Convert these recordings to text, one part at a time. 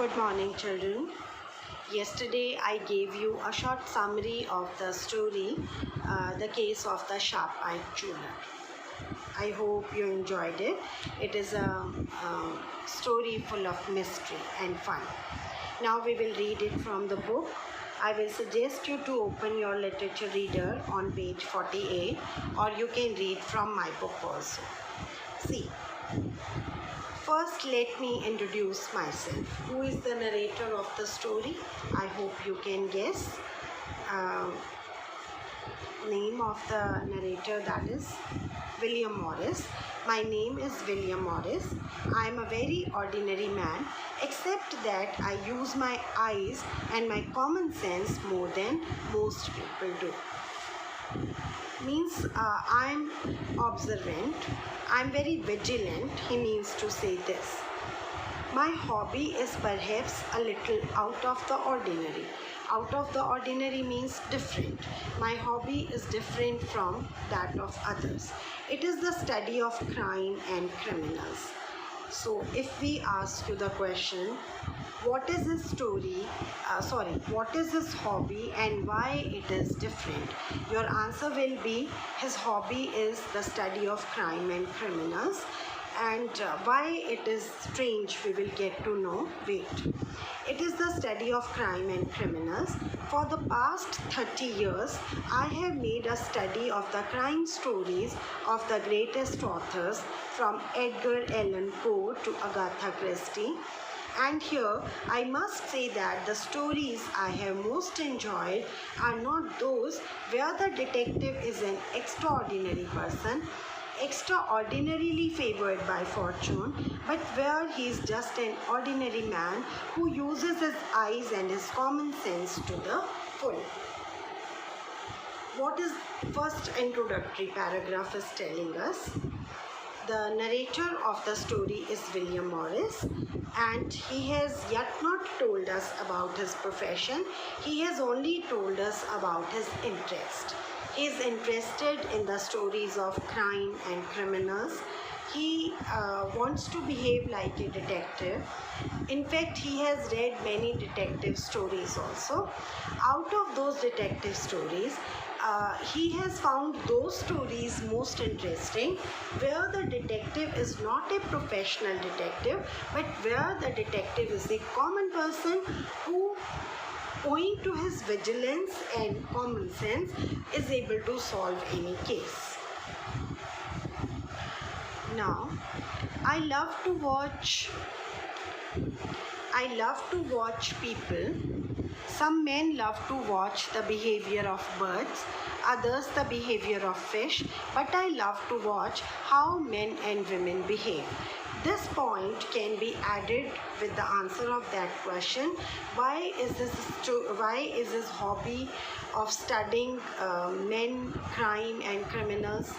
Good morning, children. Yesterday, I gave you a short summary of the story, The Case of the Sharp-Eyed Jeweler. I hope you enjoyed it. It is a story full of mystery and fun. Now we will read it from the book. I will suggest you to open your literature reader on page 48, or you can read from my book also. See. First, let me introduce myself. Who is the narrator of the story? I hope you can guess. Name of the narrator, that is William Morris. My name is William Morris. I am a very ordinary man, except that I use my eyes and my common sense more than most people do. Means I'm observant, I'm very vigilant. He means to say this. My hobby is perhaps a little out of the ordinary. Out of the ordinary means different. My hobby is different from that of others. It is the study of crime and criminals. So if we ask you the question, what is his story, what is his hobby and why it is different? Your answer will be his hobby is the study of crime and criminals. And why it is strange, we will get to know. Wait. It is the study of crime and criminals. For the past 30 years, I have made a study of the crime stories of the greatest authors from Edgar Allan Poe to Agatha Christie. And here, I must say that the stories I have most enjoyed are not those where the detective is an extraordinary person, extraordinarily favored by fortune, but where he is just an ordinary man who uses his eyes and his common sense to the full. What is first introductory paragraph is telling us? The narrator of the story is William Morris, and he has yet not told us about his profession. He has only told us about his interest. He is interested in the stories of crime and criminals. He wants to behave like a detective. In fact, he has read many detective stories also. Out of those detective stories, he has found those stories most interesting where the detective is not a professional detective, but where the detective is a common person who, owing to his vigilance and common sense, is able to solve any case. Now, I love to watch people. Some men love to watch the behavior of birds, others the behavior of fish, but I love to watch how men and women behave. This point can be added with the answer of that question. Why is his hobby of studying men, crime and criminals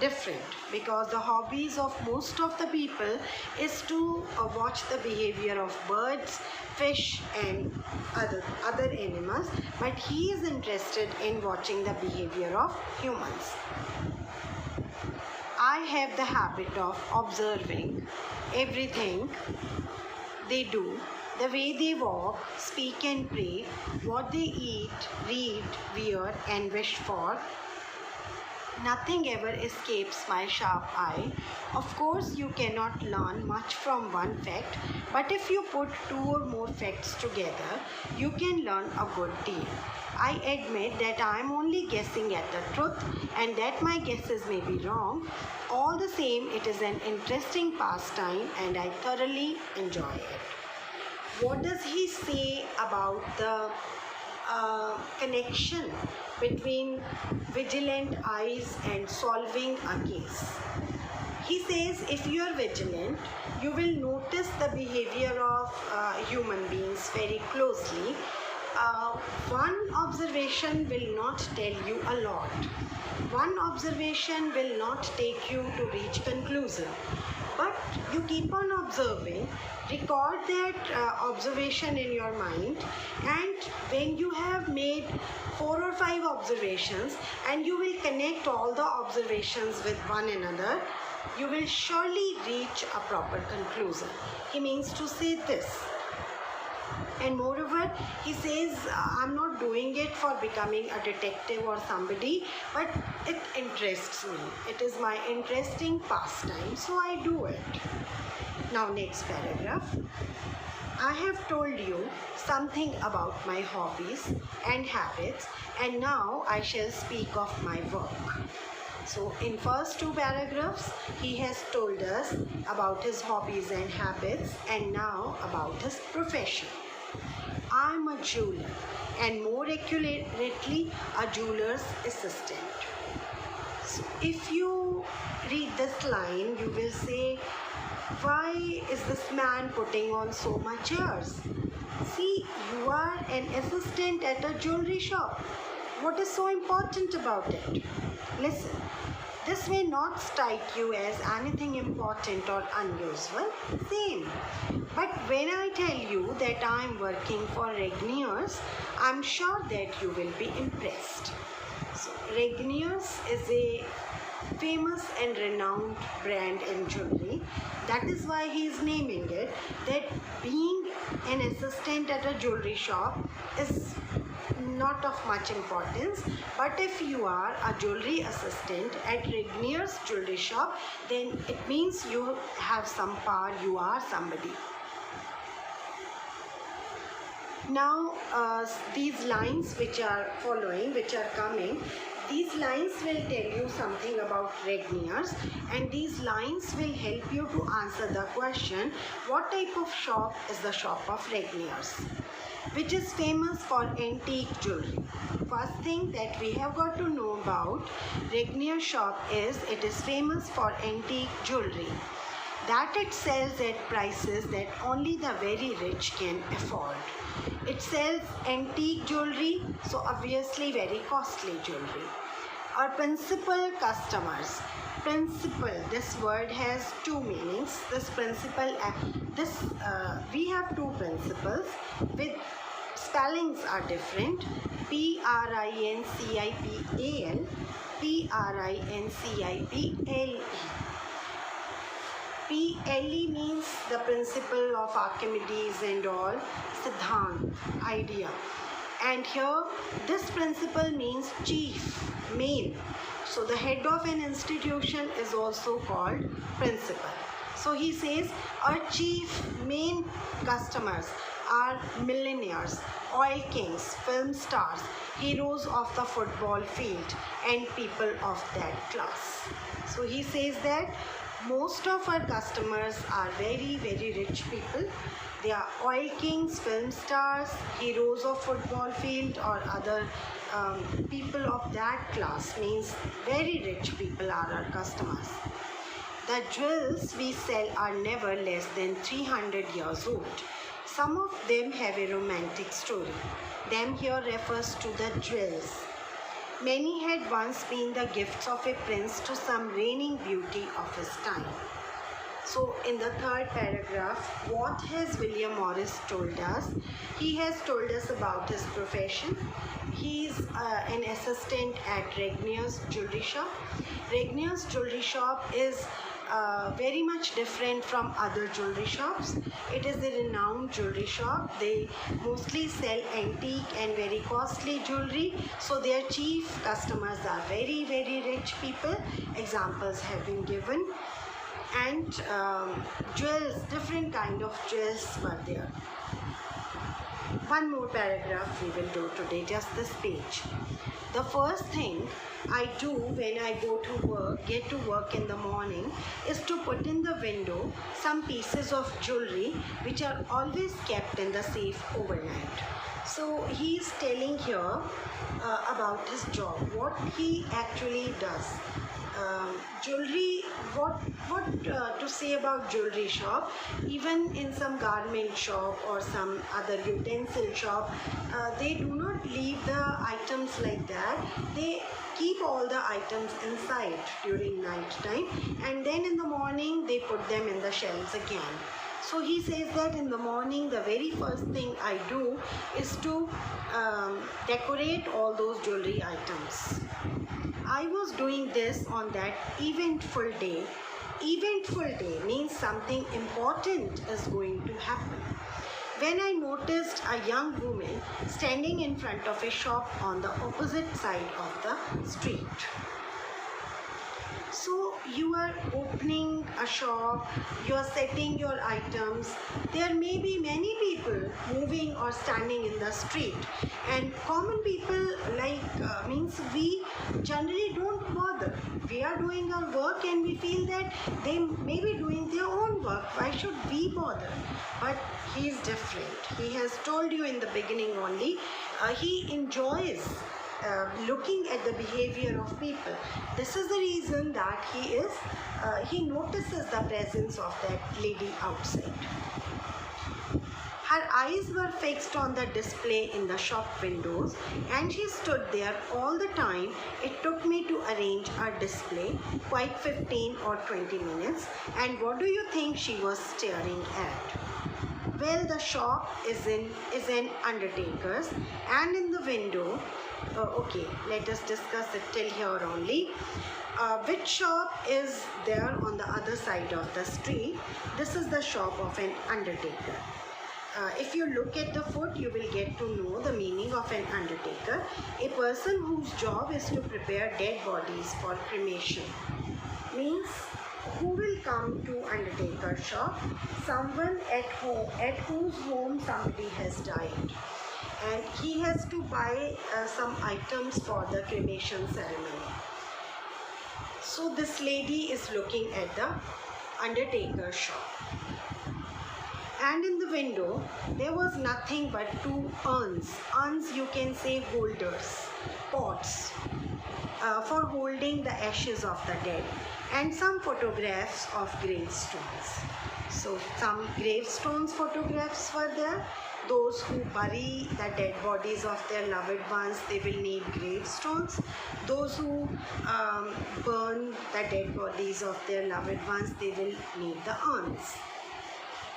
different? Because the hobbies of most of the people is to watch the behavior of birds, fish and other animals, but he is interested in watching the behavior of humans. I have the habit of observing everything they do, the way they walk, speak and pray, what they eat, read, wear and wish for. Nothing ever escapes my sharp eye. Of course, you cannot learn much from one fact, but if you put two or more facts together, you can learn a good deal. I admit that I am only guessing at the truth and that my guesses may be wrong. All the same, it is an interesting pastime and I thoroughly enjoy it. What does he say about the connection between vigilant eyes and solving a case? He says if you are vigilant, you will notice the behavior of human beings very closely. One observation will not tell you a lot. One observation will not take you to reach conclusion. But you keep on observing, record that observation in your mind, and when you have made 4 or 5 observations and you will connect all the observations with one another, you will surely reach a proper conclusion. He means to say this. And moreover, he says, I'm not doing it for becoming a detective or somebody, but it interests me. It is my interesting pastime, so I do it. Now, next paragraph. I have told you something about my hobbies and habits, and now I shall speak of my work. So in first two paragraphs, he has told us about his hobbies and habits, and now about his profession. I'm a jeweler, and more accurately, a jeweler's assistant. So if you read this line, you will say, why is this man putting on so much airs? See, you are an assistant at a jewelry shop. What is so important about it? Listen, this may not strike you as anything important or unusual, same. But when I tell you that I am working for Regniers, I am sure that you will be impressed. So, Regniers is a famous and renowned brand in jewelry. That is why he is naming it, that being an assistant at a jewelry shop is not of much importance, but if you are a jewelry assistant at Regnier's jewelry shop, then it means you have some power, you are somebody. Now these lines which are following, which are coming, these lines will tell you something about Regnier's, and these lines will help you to answer the question, what type of shop is the shop of Regnier's, which is famous for antique jewelry. First thing that we have got to know about Regnier shop is it is famous for antique jewelry, that it sells at prices that only the very rich can afford. It sells antique jewelry, so obviously very costly jewelry. Our principal customers. Principal, this word has two meanings. This principal, we have two principals with spellings are different. P-R-I-N-C-I-P-A-L, P-R-I-N-C-I-P-L-E. P-L-E means the principle of Archimedes and all, Siddhant, idea. And here, this principle means chief, main. So the head of an institution is also called principal. So he says, our chief main customers are millionaires, oil kings, film stars, heroes of the football field, and people of that class. So he says that most of our customers are very, very rich people. They are oil kings, film stars, heroes of football field, or other people of that class, means very rich people are our customers. The jewels we sell are never less than 300 years old. Some of them have a romantic story. Them here refers to the jewels. Many had once been the gifts of a prince to some reigning beauty of his time. So in the third paragraph, what has William Morris told us? He has told us about his profession. He is an assistant at Regnier's jewelry shop. Regnier's jewelry shop is very much different from other jewelry shops. It is a renowned jewelry shop. They mostly sell antique and very costly jewelry. So their chief customers are very, very rich people. Examples have been given. And jewels, different kind of jewels were there. One more paragraph we will do today, just this page. The first thing I do when I go to work, get to work in the morning, is to put in the window some pieces of jewelry which are always kept in the safe overnight. So he is telling here about his job, what he actually does. Jewelry, what to say about jewelry shop, even in some garment shop or some other utensil shop, they do not leave the items like that. They keep all the items inside during night time, and then in the morning they put them in the shelves again. So he says that in the morning the very first thing I do is to decorate all those jewelry items. I was doing this on that eventful day. Eventful day means something important is going to happen. when I noticed a young woman standing in front of a shop on the opposite side of the street. So you are opening a shop, you are setting your items. There may be many people moving or standing in the street, and common people means we generally don't bother. We are doing our work and we feel that they may be doing their own work. Why should we bother? But he is different. He has told you in the beginning only, he enjoys looking at the behavior of people. This is the reason that he notices the presence of that lady outside. Her eyes were fixed on the display in the shop windows, and she stood there all the time it took me to arrange a display, quite 15 or 20 minutes. And what do you think she was staring at? Well, the shop is an undertaker's, and in the window, okay, let us discuss it till here only. Which shop is there on the other side of the street? This is the shop of an undertaker. If you look at the foot, you will get to know the meaning of an undertaker. A person whose job is to prepare dead bodies for cremation. Means who will come to undertaker's shop? Someone at whose home somebody has died, and he has to buy some items for the cremation ceremony. So this lady is looking at the undertaker's shop, and in the window there was nothing but two urns, you can say holders, pots for holding the ashes of the dead, and some photographs of gravestones. So some gravestones photographs were there. Those who bury the dead bodies of their loved ones, they will need gravestones. Those who burn the dead bodies of their loved ones, they will need the urns.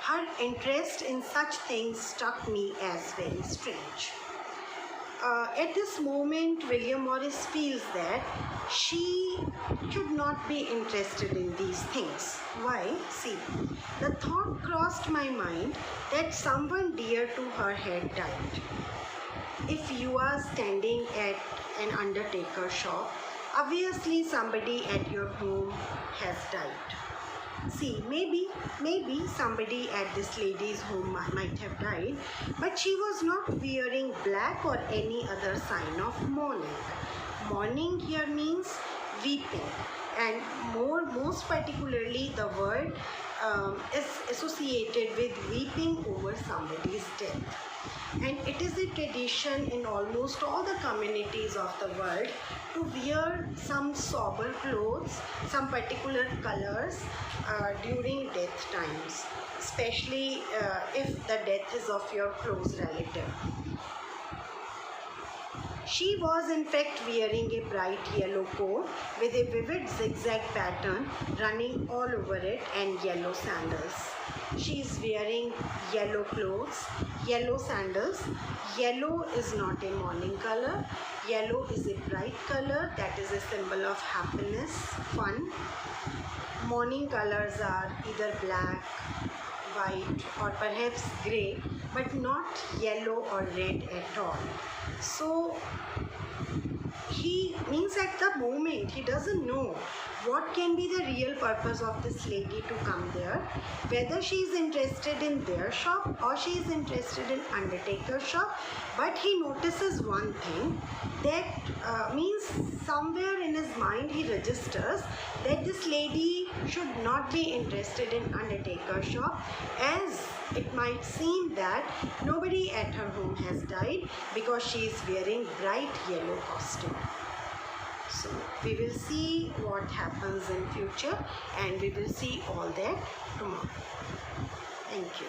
Her interest in such things struck me as very strange. At this moment, William Morris feels that she should not be interested in these things. Why? See, the thought crossed my mind that someone dear to her had died. If you are standing at an undertaker shop, obviously somebody at your home has died. See, maybe somebody at this lady's home might have died, but she was not wearing black or any other sign of mourning. Mourning here means weeping, and most particularly the word is associated with weeping over somebody's death. And it is a tradition in almost all the communities of the world to wear some sober clothes, some particular colors during death times, especially if the death is of your close relative. She was in fact wearing a bright yellow coat with a vivid zigzag pattern running all over it, and yellow sandals. She is wearing yellow clothes, yellow sandals. Yellow is not a mourning color. Yellow is a bright color that is a symbol of happiness, fun. Mourning colors are either black, white, or perhaps grey, but not yellow or red at all. So he means at the moment he doesn't know what can be the real purpose of this lady to come there, whether she is interested in their shop or she is interested in undertaker's shop. But he notices one thing, that means somewhere in his mind he registers that this lady should not be interested in undertaker's shop, as it might seem that nobody at her home has died because she is wearing bright yellow costume. So we will see what happens in future, and we will see all that tomorrow. Thank you.